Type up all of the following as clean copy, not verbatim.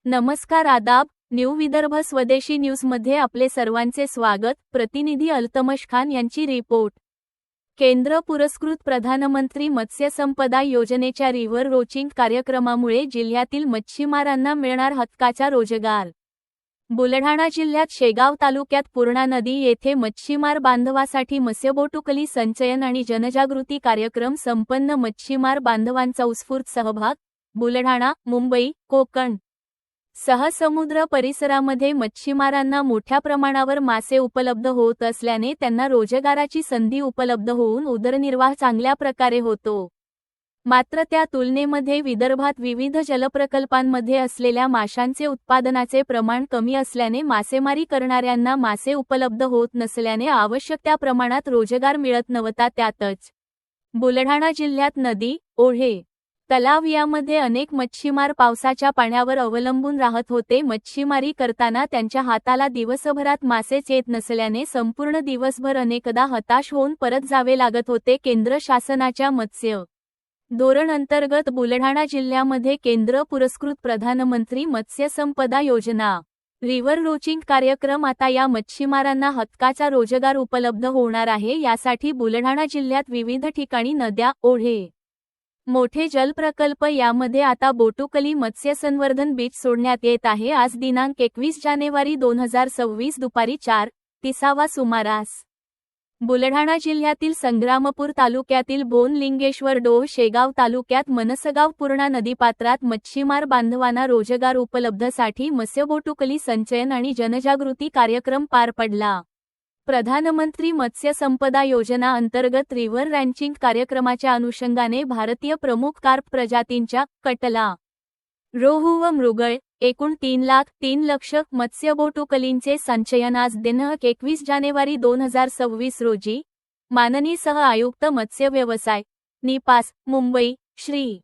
नमस्कार आदाब, न्यू विदर्भ स्वदेशी न्यूजमध्ये आपले सर्वांचे स्वागत। प्रतिनिधी अल्तमश खान यांची रिपोर्ट। केंद्र पुरस्कृत प्रधानमंत्री मत्स्य संपदा योजनेच्या रिव्हर रोचिंग कार्यक्रमामुळे जिल्ह्यातील मच्छीमारांना मिळणार हक्काचा रोजगार। बुलढाणा जिल्ह्यात शेगाव तालुक्यात पूर्णा नदी येथे मच्छीमार बांधवासाठी मत्स्यबोटुकली संचयन आणि जनजागृती कार्यक्रम संपन्न। मच्छीमार बांधवांचा उत्स्फूर्त सहभाग। बुलढाणा, मुंबई, कोकण सह समुद्र परिसरामध्ये मच्छीमारांना मोठ्या प्रमाणावर मासे उपलब्ध होत असल्याने त्यांना रोजगाराची संधी उपलब्ध होऊन उदरनिर्वाह चांगल्या प्रकारे होतो। मात्र त्या तुलनेमध्ये विदर्भात विविध जलप्रकल्पांमध्ये असलेल्या माशांचे उत्पादनाचे प्रमाण कमी असल्याने मासेमारी करणाऱ्यांना मासे उपलब्ध होत नसल्याने आवश्यक त्या प्रमाणात रोजगार मिळत नव्हता। त्यातच बुलढाणा जिल्ह्यात नदी, ओढे, तलाव यामध्ये अनेक मच्छीमार पावसाच्या पाण्यावर अवलंबून राहत होते। मच्छीमारी करताना त्यांच्या हाताला दिवसभरात मासेच येत नसल्याने संपूर्ण दिवसभर अनेकदा हताश होऊन परत जावे लागत होते। केंद्र शासनाच्या मत्स्य धोरण अंतर्गत बुलढाणा जिल्ह्यामध्ये केंद्र पुरस्कृत प्रधानमंत्री मत्स्य संपदा योजना रिव्हर रोचिंग कार्यक्रम आता या मच्छीमारांना हक्काचा रोजगार उपलब्ध होणार आहे। यासाठी बुलढाणा जिल्ह्यात विविध ठिकाणी नद्या, ओढे, मोठे जलप्रकल्प यामध्ये आता बोटुकली मत्स्य संवर्धन बीज सोडण्यात येत आहे। आज दिनांक 21 जानेवारी 2026 दुपारी 4:30 सुमारास बुलढाणा जिल्ह्यातील संग्रामपूर तालुक्यातील बोन लिंगेश्वर डोह, शेगाव तालुक्यात मनसगाव पूर्णा नदीपात्रात मच्छीमार बांधवांना रोजगार उपलब्धसाठी मत्स्यबोटुकली संचयन आणि जनजागृती कार्यक्रम पार पडला। प्रधानमंत्री मत्स्य संपदा योजना अंतर्गत रिव्हर रँचिंग कार्यक्रमाच्या अनुषंगाने भारतीय प्रमुख कार्प प्रजातींच्या कटला, रोहू व मृगळ एकूण 3,03,00,000 मत्स्यबोटुकलींचे संचयन आज दिनांक 21 जानेवारी 2026 रोजी माननीय सह आयुक्त मत्स्य व्यवसाय निपास, मुंबई श्री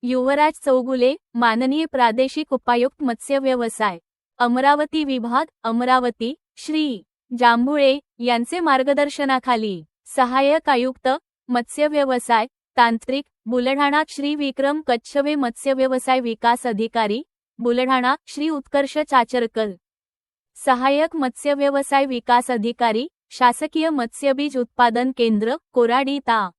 युवराज चौगुले, माननीय प्रादेशिक उपायुक्त मत्स्य व्यवसाय अमरावती विभाग अमरावती श्री जांभुळे यांचे मार्गदर्शनाखाली सहाय्यक आयुक्त मत्स्य व्यवसाय तांत्रिक बुलढाणा श्री विक्रम कच्छवे, मत्स्य व्यवसाय विकास अधिकारी बुलढाणा श्री उत्कर्ष चाचरकर, सहाय्यक मत्स्य व्यवसाय विकास अधिकारी शासकीय मत्स्यबीज उत्पादन केंद्र कोराडी ता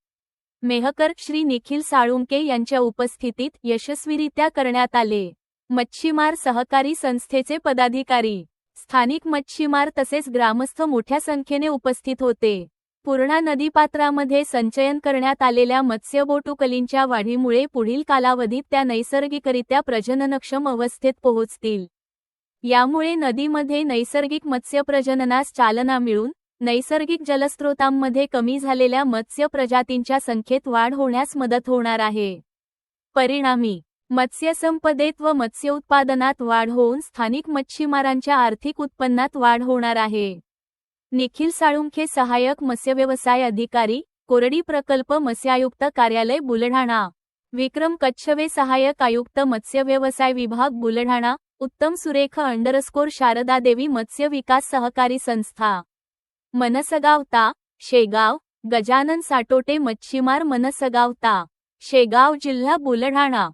मेहकर श्री निखिल साळुंके यांच्या उपस्थितीत यशस्वीरित्या करण्यात आले। मच्छीमार सहकारी संस्थेचे पदाधिकारी, स्थानिक मच्छीमार तसेच ग्रामस्थ मोठ्या संख्येने उपस्थित होते। पूर्णा नदीपात्रामध्ये संचयन करण्यात आलेल्या मत्स्यबोटुकलींच्या वाढीमुळे पुढील कालावधीत त्या नैसर्गिकरित्या प्रजननक्षम अवस्थेत पोहोचतील। यामुळे नदीमध्ये नैसर्गिक मत्स्य प्रजननास चालना मिळून नैसर्गिक जलस्रोतांमध्ये कमी झालेल्या मत्स्य प्रजातींच्या संख्येत वाढ होण्यास मदत होणार आहे। परिणामी मत्स्यसंपदेत व मत्स्य उत्पादनात वाढ होऊन स्थानिक मच्छीमारांच्या आर्थिक उत्पन्नात वाढ होणार आहे। निखिल साळुंखे, सहाय्यक मत्स्यव्यवसाय अधिकारी कोरडी प्रकल्प मत्स्यायुक्त कार्यालय बुलढाणा, विक्रम कच्छवे, सहाय्यक आयुक्त मत्स्य व्यवसाय विभाग बुलढाणा, उत्तम सुरेख _शारदादेवी मत्स्य विकास सहकारी संस्था मनसगाव ता शेगाव, गजानन साटोटे मच्छीमार मनसगाव ता शेगाव, जिल्हा बुलढाणा।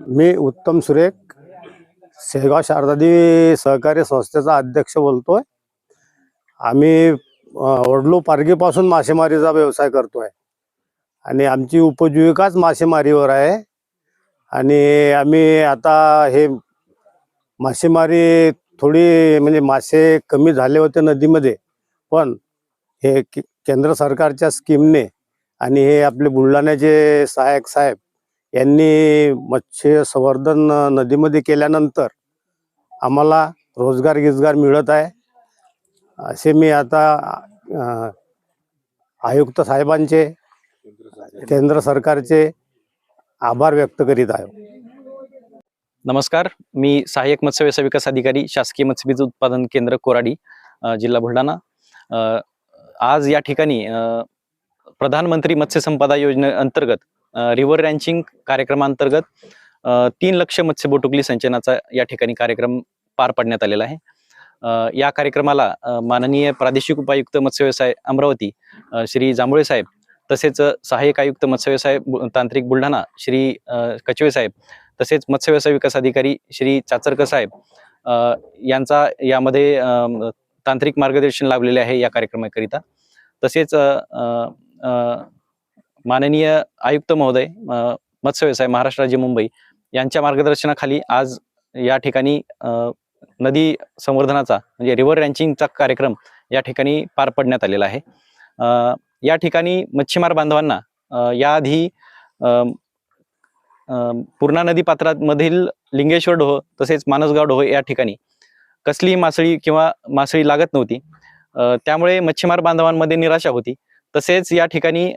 मी उत्तम सुरेख शेगाव शारदादेवी सहकारी संस्थेचा अध्यक्ष बोलतोय। आम्ही वडलो पारगीपासून मासेमारीचा व्यवसाय करतोय आणि आमची उपजीविकाच मासेमारीवर आहे। आणि आम्ही आता हे मासेमारी थोडी म्हणजे मासे कमी झाले होते नदीमध्ये, पण हे केंद्र सरकारच्या स्कीमने आणि हे आपले बुलढाण्याचे सहाय्यक साहेब यांनी मत्स्य संवर्धन नदीमध्ये केल्यानंतर आम्हाला रोजगार मिळत आहे। असे मी आता आयुक्त साहेबांचे, केंद्र सरकारचे आभार व्यक्त करीत आहे। नमस्कार, मी सहाय्यक मत्स्य व्यवसाय विकास अधिकारी शासकीय मत्स्यबीज उत्पादन केंद्र कोराडी, जिल्हा बुलढाणा। आज या ठिकाणी प्रधानमंत्री मत्स्य संपदा योजने अंतर्गत रिव्हर रँचिंग कार्यक्रमांतर्गत 3 लाख मत्स्यबोटुकली संचयनाचा या ठिकाणी कार्यक्रम पार पाडण्यात आलेला आहे। या कार्यक्रमाला माननीय प्रादेशिक उपायुक्त मत्स्यव्यवसाय अमरावती श्री जांभुळे साहेब, तसेच सहाय्यक आयुक्त मत्स्यव्यवसाय तांत्रिक बुलढाणा श्री कचवे साहेब, तसेच मत्स्यव्यवसाय विकास अधिकारी श्री चाचरकर साहेब यांचा यामध्ये तांत्रिक मार्गदर्शन लाभलेले आहे या कार्यक्रमाकरिता. तसेच माननीय आयुक्त महोदय मत्स्यव्यवसाय महाराष्ट्र राज्य मुंबई यांच्या मार्गदर्शनाखाली आज या ठिकाणी नदी संवर्धनाचा म्हणजे रिव्हर रँचिंगचा कार्यक्रम या ठिकाणी पार पडण्यात आलेला आहे. या ठिकाणी मच्छीमार बांधवांना याआधी पूर्णा नदी पात्रामधील लिंगेश्वर डोह तसेच मानसगाव डोह या ठिकाणी कसलीही मासळी किंवा मासळी लागत नव्हती. त्यामुळे मच्छीमार बांधवांमध्ये निराशा होती. तसेच या ठिकाणी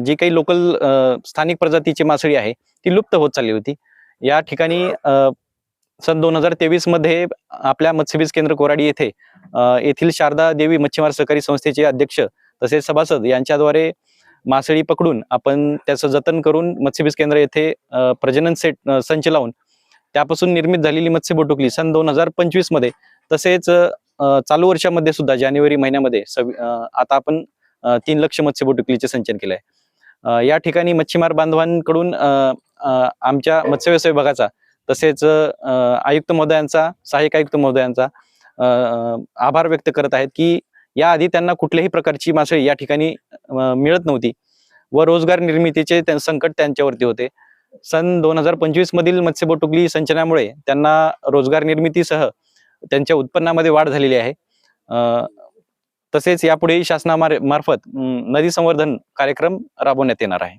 जी काही लोकल स्थानिक प्रजातीची मासळी आहे ती लुप्त होत चालली होती. या ठिकाणी सन 2023 मध्ये आपल्या मत्स्यबीज केंद्र कोराडी येथे येथील शारदा देवी मच्छीमार सहकारी संस्थेचे अध्यक्ष तसेच सभासद यांच्याद्वारे मासळी पकडून आपण त्याचं जतन करून मत्स्यबीज केंद्र येथे प्रजनन संच लावून त्यापासून निर्मित झालेली मत्स्यबोटुकली सन 2025 मध्ये तसेच चालू वर्षामध्ये सुद्धा जानेवारी महिन्यामध्ये आता आपण 3 लाख मत्स्यबोटुकलीचे संचलन केले आहे. या ठिकाणी मच्छीमार बांधवांकडून आमच्या मत्स्यव्यवसाय विभागाचा तसेच आयुक्त महोदयांचा सहाय्यक आयुक्त महोदयांचा आभार व्यक्त करत आहेत की याआधी त्यांना कुठल्याही प्रकारची मासळी या ठिकाणी मिळत नव्हती व रोजगार निर्मितीचे संकट त्यांच्यावरती होते. सन 2025 मधील मत्स्यबोटुकली संचलनामुळे त्यांना रोजगार निर्मितीसह त्यांच्या उत्पन्नामध्ये वाढ झालेली आहे. तसेच यापुढे शासनामार्फत नदी संवर्धन कार्यक्रम राबवण्यात येणार आहे.